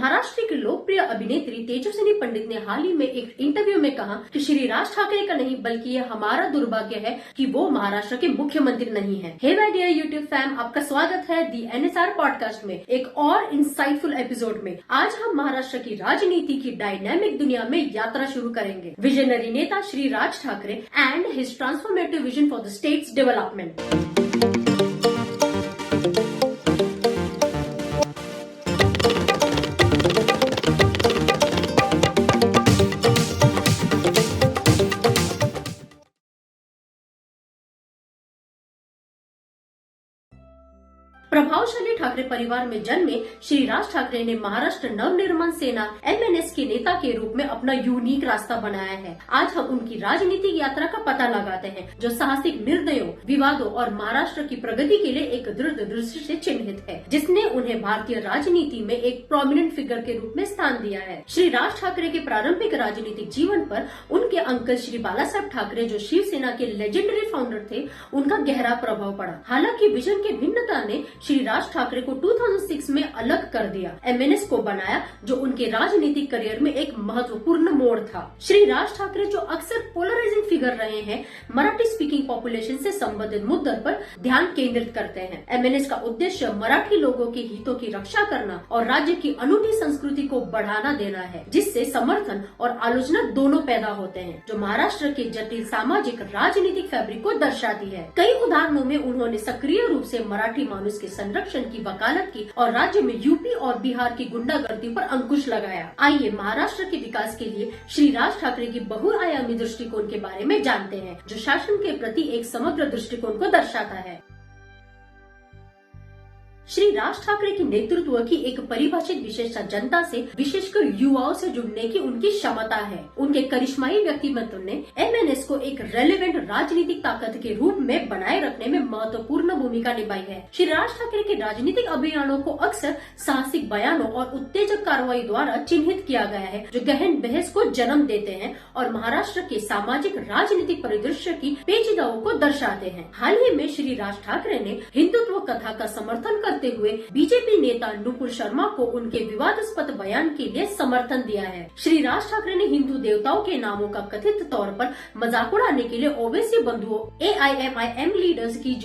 महाराष्ट्र की लोकप्रिय अभिनेत्री तेजस्विनी पंडित ने हाल ही में एक इंटरव्यू में कहा कि श्री राज ठाकरे का नहीं बल्कि ये हमारा दुर्भाग्य है कि वो महाराष्ट्र के मुख्यमंत्री नहीं है। Hey my dear YouTube fam, आपका स्वागत है दी एनएसआर पॉडकास्ट में एक और इंसाइटफुल एपिसोड में। आज हम महाराष्ट्र की राजनीति की डायनामिक दुनिया में यात्रा शुरू करेंगे। विजनरी नेता Shri Raj Thackeray and his transformative vision for the state's development. प्रभावशाली ठाकरे परिवार में जन्मे श्री राज ठाकरे ने महाराष्ट्र नवनिर्माण सेना एमएनएस के नेता के रूप में अपना यूनिक रास्ता बनाया है। आज हम उनकी राजनीतिक यात्रा का पता लगाते हैं, जो साहसिक निर्णयों, विवादों और महाराष्ट्र की प्रगति के लिए एक दूरदृष्टि से चिन्हित है, जिसने उन्हें भारतीय राजनीति में एक प्रोमिनेंट फिगर के रूप में स्थान दिया है। श्री राज ठाकरे के प्रारंभिक राजनीतिक जीवन पर उनके अंकल श्री बालासाहेब ठाकरे, जो शिवसेना के लेजेंडरी फाउंडर थे, उनका गहरा प्रभाव पड़ा। हालांकि विजन के भिन्नता ने श्री राज ठाकरे को 2006 में अलग कर दिया, एमएनएस को बनाया, जो उनके राजनीतिक करियर में एक महत्वपूर्ण मोड़ था। श्री राज ठाकरे, जो अक्सर पोलराइजिंग फिगर रहे हैं, मराठी स्पीकिंग पॉपुलेशन से संबंधित मुद्दों पर ध्यान केंद्रित करते हैं। एमएनएस का उद्देश्य मराठी लोगों के हितों की रक्षा करना और राज्य की अनूठी संस्कृति को बढ़ावा देना है, जिससे समर्थन और आलोचना दोनों पैदा होते हैं, जो महाराष्ट्र के जटिल सामाजिक राजनीतिक फैब्रिक को दर्शाती है। कई उदाहरणों में उन्होंने सक्रिय रूप से मराठी मानुष के संरक्षण की वकालत की और राज्य में यूपी और बिहार की गुंडागर्दी पर अंकुश लगाया। आइए महाराष्ट्र के विकास के लिए श्री राज ठाकरे की बहुआयामी दृष्टिकोण के बारे में जानते हैं, जो शासन के प्रति एक समग्र दृष्टिकोण को दर्शाता है। श्री राज ठाकरे के नेतृत्व की एक परिभाषित विशेषता जनता से, विशेषकर युवाओं से जुड़ने की उनकी क्षमता है। उनके करिश्माई व्यक्तिमत्व ने एमएनएस को एक रेलेवेंट राजनीतिक ताकत के रूप में बनाए रखने में महत्वपूर्ण भूमिका निभाई है। श्री राज ठाकरे के राजनीतिक अभियानों को अक्सर साहसिक बयानों और उत्तेजक कार्रवाई द्वारा चिन्हित किया गया है, जो गहन बहस को जन्म देते हैं और महाराष्ट्र के सामाजिक राजनीतिक परिदृश्य की पेचीदाओं को दर्शाते हैं। हाल ही में श्री राज ठाकरे ने हिंदुत्व कथा का समर्थन करते हुए बीजेपी नेता नुपुर शर्मा को उनके विवादास्पद बयान के लिए समर्थन दिया है। श्री राज ठाकरे ने हिंदू देवताओं के नामों का कथित तौर पर मजाक उड़ाने के लिए ओवैसी बंधुओं AIMIM लीडर्स की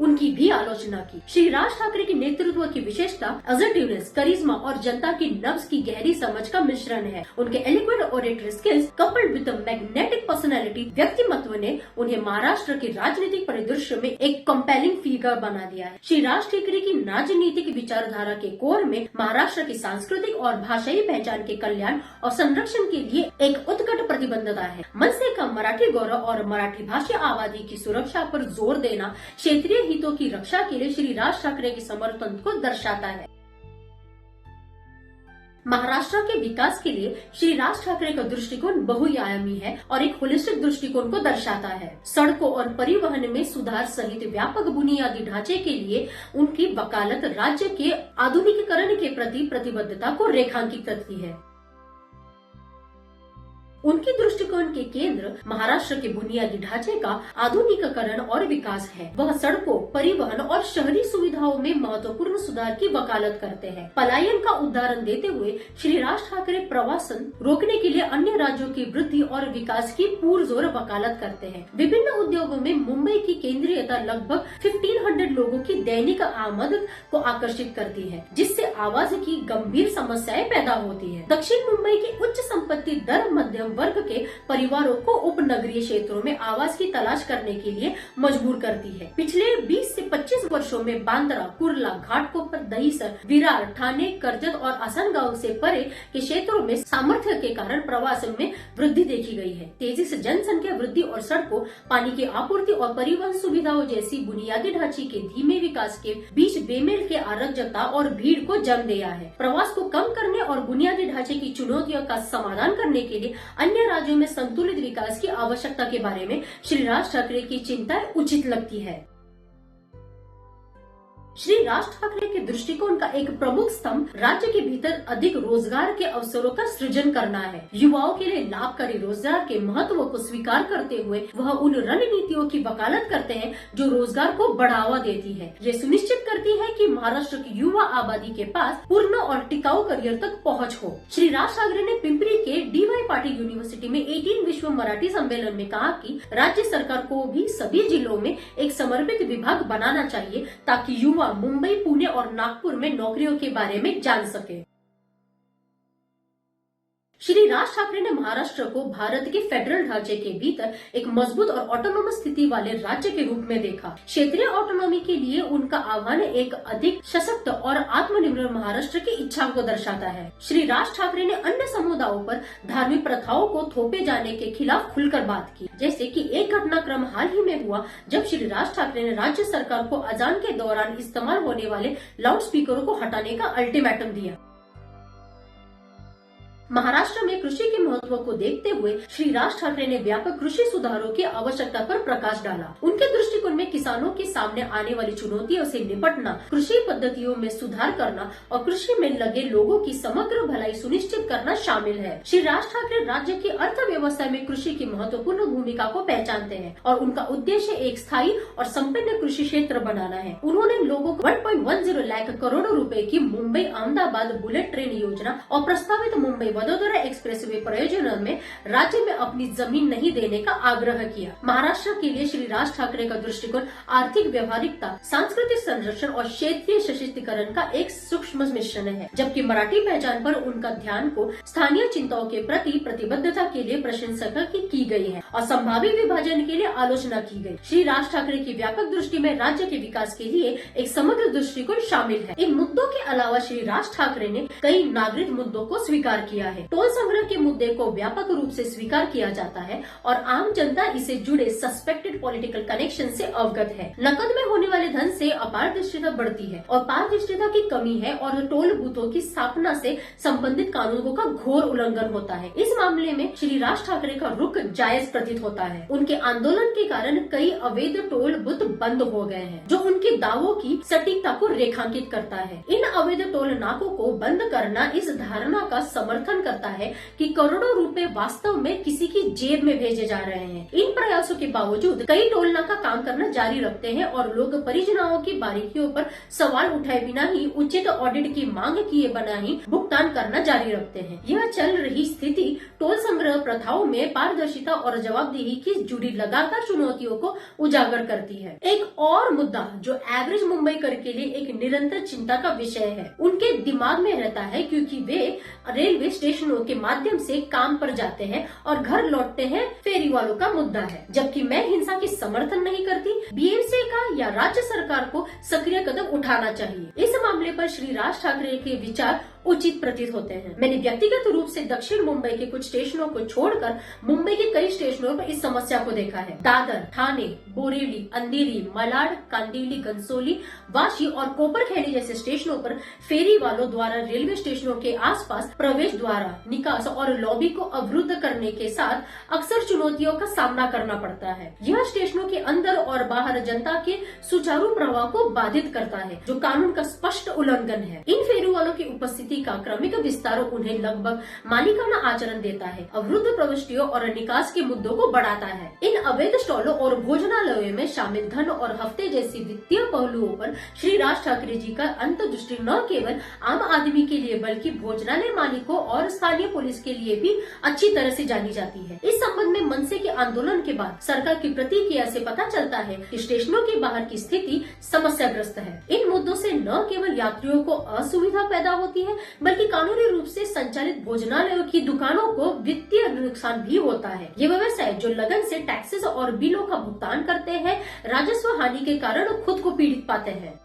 उनकी भी आलोचना की। श्री राज ठाकरे के नेतृत्व की विशेषता असर्टिवनेस, करिश्मा और जनता की नब्ज की गहरी समझ का मिश्रण है। उनके eloquent oratory skills coupled with magnetic personality व्यक्तिमत्व ने उन्हें महाराष्ट्र के राजनीतिक परिदृश्य में एक कंपेलिंग फिगर बना दिया है। श्री राज ठाकरे की राजनीतिक विचारधारा के कोर में महाराष्ट्र की सांस्कृतिक और भाषाई पहचान के कल्याण और संरक्षण के लिए एक उत्कट प्रतिबद्धता है। मनसे का मराठी गौरव और मराठी भाषा आबादी की सुरक्षा पर जोर देना क्षेत्रीय हितों की रक्षा के लिए श्री राज ठाकरे के समर्थन को दर्शाता है। महाराष्ट्र के विकास के लिए श्री राज ठाकरे का दृष्टिकोण बहुआयामी है और एक होलिस्टिक दृष्टिकोण को दर्शाता है। सड़कों और परिवहन में सुधार सहित व्यापक बुनियादी ढांचे के लिए उनकी वकालत राज्य के आधुनिकीकरण के प्रति प्रतिबद्धता को रेखांकित करती है। उनके दृष्टिकोण के केंद्र महाराष्ट्र के बुनियादी ढांचे का आधुनिकीकरण और विकास है। वह सड़कों, परिवहन और शहरी सुविधाओं में महत्वपूर्ण सुधार की वकालत करते हैं। पलायन का उदाहरण देते हुए श्री राज ठाकरे प्रवासन रोकने के लिए अन्य राज्यों की वृद्धि और विकास की पुरजोर वकालत करते हैं। विभिन्न उद्योगों में मुंबई की केंद्रीयता लगभग 1500 लोगों की दैनिक आमद को आकर्षित करती है, जिससे आवास की गंभीर समस्याएं पैदा होती है। दक्षिण मुंबई की उच्च संपत्ति दर मध्यम वर्ग के परिवारों को उपनगरीय क्षेत्रों में आवास की तलाश करने के लिए मजबूर करती है। पिछले 20 से 25 वर्षों में बांद्रा, कुर्ला, घाटकोपर, दहिसर, विरार, ठाणे, कर्जत और आसनगांव से परे के क्षेत्रों में सामर्थ्य के कारण प्रवास में वृद्धि देखी गई है। तेजी से जनसंख्या वृद्धि और सड़कों, पानी की आपूर्ति और परिवहन सुविधाओं जैसी बुनियादी ढांचे के धीमे विकास के बीच बेमेल के अराजकता और भीड़ को जन्म दिया है। प्रवास को कम करने और बुनियादी ढांचे की चुनौतियों का समाधान करने के लिए अन्य राज्यों में संतुलित विकास की आवश्यकता के बारे में श्री राज ठाकरे की चिंता उचित लगती है। श्री राज ठाकरे के दृष्टिकोण का एक प्रमुख स्तंभ राज्य के भीतर अधिक रोजगार के अवसरों का सृजन करना है। युवाओं के लिए लाभकारी रोजगार के महत्व को स्वीकार करते हुए वह उन रणनीतियों की वकालत करते हैं जो रोजगार को बढ़ावा देती है। ये सुनिश्चित करती है कि महाराष्ट्र की युवा आबादी के पास पूर्ण और टिकाऊ करियर तक पहुँच हो। श्री राज ठाकरे ने पिंपरी के DY पाटिल यूनिवर्सिटी में 18 विश्व मराठी सम्मेलन में कहा कि राज्य सरकार को भी सभी जिलों में एक समर्पित विभाग बनाना चाहिए ताकि युवा मुंबई, पुणे और नागपुर में नौकरियों के बारे में जान सके। श्री राज ठाकरे ने महाराष्ट्र को भारत के फेडरल ढांचे के भीतर एक मजबूत और ऑटोनोमस स्थिति वाले राज्य के रूप में देखा। क्षेत्रीय ऑटोनॉमी के लिए उनका आह्वान एक अधिक सशक्त और आत्मनिर्भर महाराष्ट्र की इच्छा को दर्शाता है। श्री राज ठाकरे ने अन्य समुदायों पर धार्मिक प्रथाओं को थोपे जाने के खिलाफ खुलकर बात की, जैसे कि एक घटनाक्रम हाल ही में हुआ जब श्री राज ठाकरे ने राज्य सरकार को अजान के दौरान इस्तेमाल होने वाले लाउड स्पीकरों को हटाने का अल्टीमेटम दिया। महाराष्ट्र में कृषि के महत्व को देखते हुए श्री राज ठाकरे ने व्यापक कृषि सुधारों की आवश्यकता पर प्रकाश डाला। उनके दृष्टिकोण में किसानों के सामने आने वाली चुनौतियों से निपटना, कृषि पद्धतियों में सुधार करना और कृषि में लगे लोगों की समग्र भलाई सुनिश्चित करना शामिल है। श्री राज ठाकरे राज्य की अर्थव्यवस्था में कृषि की महत्वपूर्ण भूमिका को पहचानते हैं और उनका उद्देश्य एक स्थायी और संपन्न कृषि क्षेत्र बनाना है। उन्होंने लोगों को 1.10 लाख करोड़ रुपए की मुंबई अहमदाबाद बुलेट ट्रेन योजना और प्रस्तावित मुंबई वडोदरा एक्सप्रेसवे परियोजना में राज्य में अपनी जमीन नहीं देने का आग्रह किया। महाराष्ट्र के लिए श्री राज ठाकरे का दृष्टिकोण आर्थिक व्यवहारिकता, सांस्कृतिक संरक्षण और क्षेत्रीय सशक्तिकरण का एक सूक्ष्म मिश्रण है, जबकि मराठी पहचान पर उनका ध्यान को स्थानीय चिंताओं के प्रति प्रतिबद्धता के लिए प्रशंसा की गई है और संभावित विभाजन के लिए आलोचना की गई। श्री राज ठाकरे की व्यापक दृष्टि में राज्य के विकास के लिए एक समग्र दृष्टिकोण शामिल है। इन मुद्दों के अलावा श्री राज ठाकरे ने कई नागरिक मुद्दों को स्वीकार किया है। टोल संग्रह के मुद्दे को व्यापक रूप से स्वीकार किया जाता है और आम जनता इसे जुड़े सस्पेक्टेड पॉलिटिकल कनेक्शन से अवगत है। नकद में होने वाले धन से अपारदर्शिता बढ़ती है और पारदर्शिता की कमी है और टोल बूथों की स्थापना से संबंधित कानूनों का घोर उल्लंघन होता है। इस मामले में श्री राज ठाकरे का रुख जायज प्रतीत होता है। उनके आंदोलन के कारण कई अवैध टोल बूथ बंद हो गए हैं, जो उनके दावों की सटीकता को रेखांकित करता है। इन अवैध टोल नाकों को बंद करना इस धारणा का समर्थन करता है कि करोड़ों रुपए वास्तव में किसी की जेब में भेजे जा रहे हैं। इन प्रयासों के बावजूद कई टोल नाका काम करना जारी रखते हैं और लोग परियोजनाओं की बारीकियों पर सवाल उठाए बिना ही उचित ऑडिट की मांग किए बिना ही भुगतान करना जारी रखते हैं। यह चल रही स्थिति टोल संग्रह प्रथाओं में पारदर्शिता और जवाबदेही की जुड़ी लगातार चुनौतियों को उजागर करती है। एक और मुद्दा जो एवरेज मुंबईकर के लिए एक निरंतर चिंता का विषय है, उनके दिमाग में रहता है, क्योंकि वे रेलवे स्टेशनों के माध्यम से काम पर जाते हैं और घर लौटते हैं, फेरी वालों का मुद्दा है। जबकि मैं हिंसा की समर्थन नहीं करती, BMC का या राज्य सरकार को सक्रिय कदम उठाना चाहिए। इस मामले पर श्री राज ठाकरे के विचार उचित प्रतीत होते हैं। मैंने व्यक्तिगत रूप से दक्षिण मुंबई के कुछ स्टेशनों को छोड़कर मुंबई के कई स्टेशनों पर इस समस्या को देखा है। दादर, ठाणे, बोरिवली, अंधेरी, मलाड, कांदिवली, घनसोली, वाशी और कोपरखैनी जैसे स्टेशनों पर फेरी वालों द्वारा रेलवे स्टेशनों के आसपास प्रवेश द्वार, निकास और लॉबी को अवरुद्ध करने के साथ अक्सर चुनौतियों का सामना करना पड़ता है। यह स्टेशनों के अंदर और बाहर जनता के सुचारू प्रवाह को बाधित करता है, जो कानून का स्पष्ट उल्लंघन है। इन फेरी वालों की उपस्थिति का क्रमिक विस्तार उन्हें लगभग मालिकाना आचरण देता है, अवरुद्ध प्रविष्टियों और निकास के मुद्दों को बढ़ाता है। इन अवैध स्टॉलों और भोजनालयों में शामिल धन और हफ्ते जैसी वित्तीय पहलुओं पर श्री राज ठाकरे जी का अंतर्दृष्टि न केवल आम आदमी के लिए बल्कि भोजनालय मालिकों और स्थानीय पुलिस के लिए भी अच्छी तरह से जानी जाती है। इस संबंध में मनसे के आंदोलन के बाद सरकार की प्रतिक्रिया से पता चलता है कि स्टेशनों के बाहर की स्थिति समस्याग्रस्त है। इन मुद्दों से न केवल यात्रियों को असुविधा पैदा होती है, बल्कि कानूनी रूप से संचालित भोजनालयों की दुकानों को वित्तीय नुकसान भी होता है। ये व्यवसाय जो लगन से टैक्सेस और बिलों का भुगतान करते हैं, राजस्व हानि के कारण खुद को पीड़ित पाते हैं।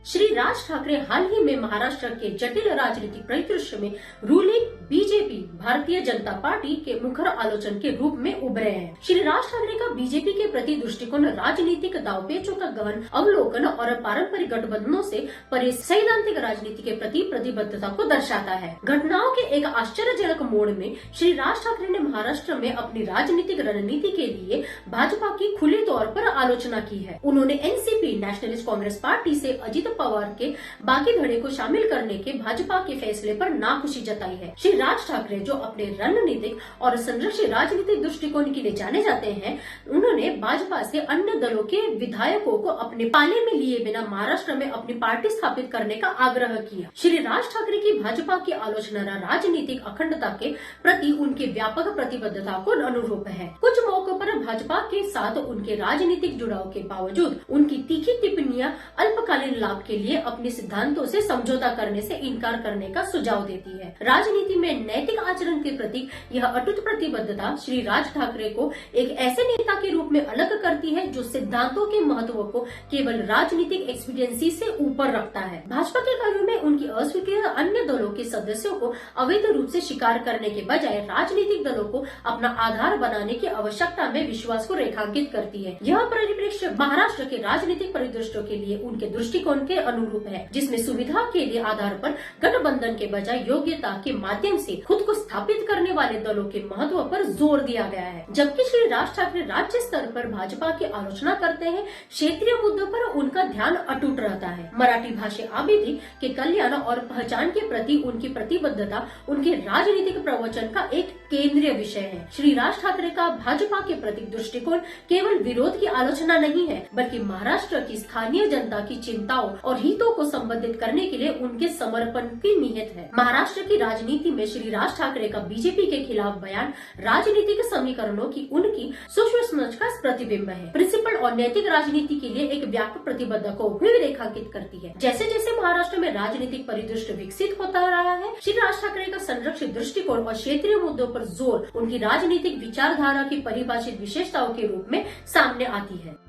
श्री राज ठाकरे हाल ही में महाराष्ट्र के जटिल राजनीतिक परिदृश्य में ruling BJP Bharatiya Janata party के मुखर आलोचन के रूप में उभरे हैं। श्री राज ठाकरे का बीजेपी के प्रति दृष्टिकोण राजनीतिक दांवपेचों का गहन अवलोकन और पारंपरिक गठबंधनों से परे सैद्धांतिक राजनीति के प्रति प्रतिबद्धता को दर्शाता है। घटनाओं के एक आश्चर्यजनक मोड़ में श्री राज ठाकरे ने महाराष्ट्र में अपनी राजनीतिक रणनीति के लिए भाजपा की खुले तौर पर आलोचना की है। उन्होंने एनसीपी नेशनलिस्ट कांग्रेस पार्टी से अजित पवार के बाकी धड़े को शामिल करने के भाजपा के फैसले पर नाखुशी जताई है। श्री राज ठाकरे जो अपने रणनीतिक और संरक्षित राजनीतिक दृष्टिकोण के लिए जाने जाते हैं, उन्होंने भाजपा से अन्य दलों के विधायकों को अपने पाले में लिए बिना महाराष्ट्र में अपनी पार्टी स्थापित करने का आग्रह किया। श्री राज ठाकरे की भाजपा की आलोचना राजनीतिक अखंडता के प्रति उनकी व्यापक प्रतिबद्धता को अनुरूप है। कुछ मौकों पर भाजपा के साथ उनके राजनीतिक जुड़ाव के बावजूद उनकी तीखी टिप्पणियां अल्पकालीन लाभ के लिए अपने सिद्धांतों से समझौता करने से इनकार करने का सुझाव देती है। राजनीति में नैतिक आचरण के प्रति यह अटूट प्रतिबद्धता श्री राज ठाकरे को एक ऐसे नेता के रूप में अलग करती है जो सिद्धांतों के महत्व को केवल राजनीतिक एक्सपीडियंसी से ऊपर रखता है। भाजपा के कार्यों में उनकी अस्वीकृति अन्य दलों के सदस्यों को अवैध रूप से शिकार करने के बजाय राजनीतिक दलों को अपना आधार बनाने की आवश्यकता में विश्वास को रेखांकित करती है। यह परिप्रेक्ष्य महाराष्ट्र के राजनीतिक परिदृश्यों के लिए उनके दृष्टिकोण के अनुरूप है, जिसमें सुविधा के लिए आधार पर गठबंधन के बजाय योग्यता के माध्यम से खुद को स्थापित करने वाले दलों के महत्व पर जोर दिया गया है। जबकि श्री राज ठाकरे राज्य स्तर पर भाजपा की आलोचना करते हैं, क्षेत्रीय मुद्दों पर उनका ध्यान अटूट रहता है। मराठी भाषा आबादी के कल्याण और पहचान के प्रति उनकी प्रतिबद्धता उनके राजनीतिक प्रवचन का एक केंद्रीय विषय है। श्री राज ठाकरे का भाजपा के प्रति दृष्टिकोण केवल विरोध की आलोचना नहीं है, बल्कि महाराष्ट्र की स्थानीय जनता की चिंताओं और हितों को संबोधित करने के लिए उनके समर्पण की निहित है। महाराष्ट्र की राजनीति में श्री राज ठाकरे का बीजेपी के खिलाफ बयान राजनीतिक समीकरणों की उनकी सूक्ष्म समझ का प्रतिबिंब है। प्रिंसिपल और नैतिक राजनीति के लिए एक व्यापक प्रतिबद्धता को भी रेखांकित करती है। जैसे जैसे महाराष्ट्र में राजनीतिक परिदृश्य विकसित होता रहा है, श्री राज ठाकरे का संरक्षित दृष्टिकोण और क्षेत्रीय मुद्दों पर जोर उनकी राजनीतिक विचारधारा की परिभाषित विशेषताओं के रूप में सामने आती है।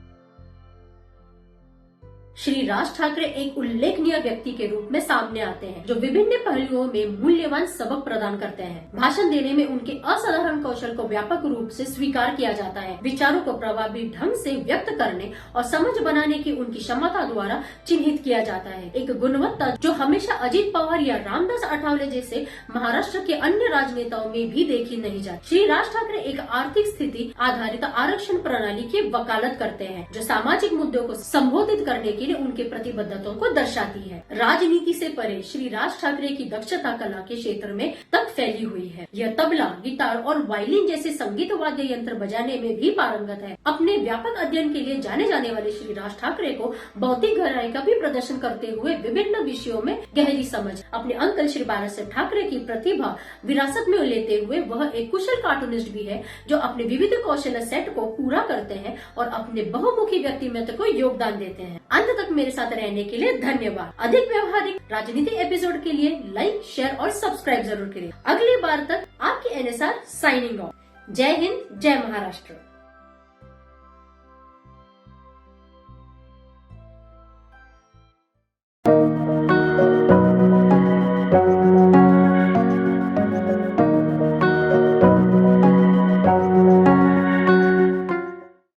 श्री राज ठाकरे एक उल्लेखनीय व्यक्ति के रूप में सामने आते हैं, जो विभिन्न पहलुओं में मूल्यवान सबक प्रदान करते हैं। भाषण देने में उनके असाधारण कौशल को व्यापक रूप से स्वीकार किया जाता है। विचारों को प्रभावी ढंग से व्यक्त करने और समझ बनाने की उनकी क्षमता द्वारा चिन्हित किया जाता है, एक गुणवत्ता जो हमेशा अजित पवार या रामदास आठवले जैसे महाराष्ट्र के अन्य राजनेताओं में भी देखी नहीं जाती। श्री राज ठाकरे एक आर्थिक स्थिति आधारित आरक्षण प्रणाली की वकालत करते हैं, जो सामाजिक मुद्दों को संबोधित करने के लिए उनके प्रतिबद्धताओं को दर्शाती है। राजनीति से परे श्री राज ठाकरे की दक्षता कला के क्षेत्र में तक फैली हुई है। यह तबला, गिटार और वायलिन जैसे संगीत वाद्य यंत्र बजाने में भी पारंगत है। अपने व्यापक अध्ययन के लिए जाने जाने वाले श्री राज ठाकरे को बौद्धिक गहराई का भी प्रदर्शन करते हुए विभिन्न विषयों में गहरी समझ, अपने अंकल श्री बालासाहेब ठाकरे की प्रतिभा विरासत में लेते हुए वह एक कुशल कार्टूनिस्ट भी है, जो अपने विविध कौशल सेट को पूरा करते हैं और अपने बहुमुखी व्यक्तित्व को योगदान देते हैं। अंत तक मेरे साथ रहने के लिए धन्यवाद। अधिक व्यवहारिक राजनीतिक एपिसोड के लिए लाइक, शेयर और सब्सक्राइब जरूर करें। अगली बार तक आपकी NSR साइनिंग ऑफ। जय हिंद, जय महाराष्ट्र।